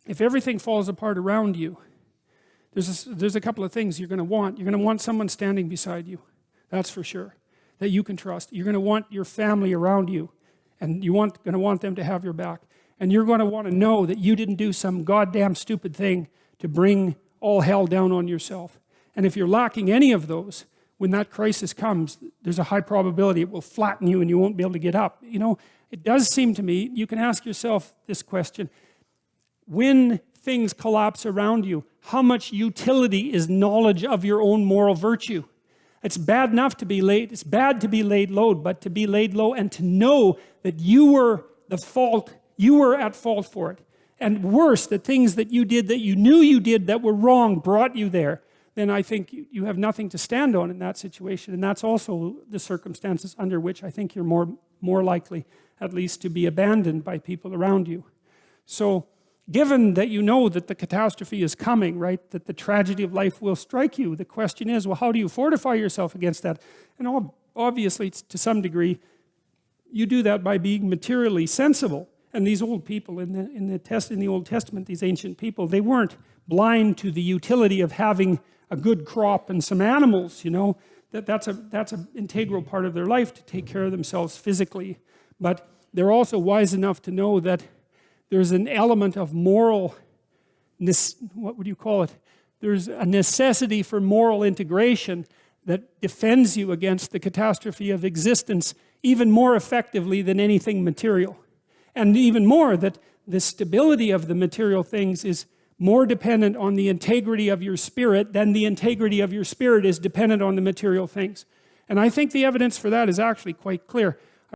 if everything falls apart around you, there's a couple of things you're going to want. You're going to want someone standing beside you, that's for sure, that you can trust. You're going to want your family around you, and going to want them to have your back. And you're going to want to know that you didn't do some goddamn stupid thing to bring all hell down on yourself. And if you're lacking any of those, when that crisis comes, there's a high probability it will flatten you and you won't be able to get up. You know, it does seem to me, you can ask yourself this question: when things collapse around you, how much utility is knowledge of your own moral virtue? It's bad enough to be laid, it's bad to be laid low, but to be laid low and to know that you were the fault, you were at fault for it. And worse, the things that you did that you knew you did that were wrong brought you there, then I think you have nothing to stand on in that situation. And that's also the circumstances under which I think you're more likely, at least, to be abandoned by people around you. So, given that you know that the catastrophe is coming, right, that the tragedy of life will strike you, the question is, well, how do you fortify yourself against that? And obviously, to some degree, you do that by being materially sensible. And these old people in the Old Testament, these ancient people, they weren't blind to the utility of having a good crop and some animals, you know. That's an integral part of their life, to take care of themselves physically. But they're also wise enough to know that there's an element of moral, what would you call it? There's a necessity for moral integration that defends you against the catastrophe of existence even more effectively than anything material. And even more, that the stability of the material things is more dependent on the integrity of your spirit than the integrity of your spirit is dependent on the material things. And I think the evidence for that is actually quite clear.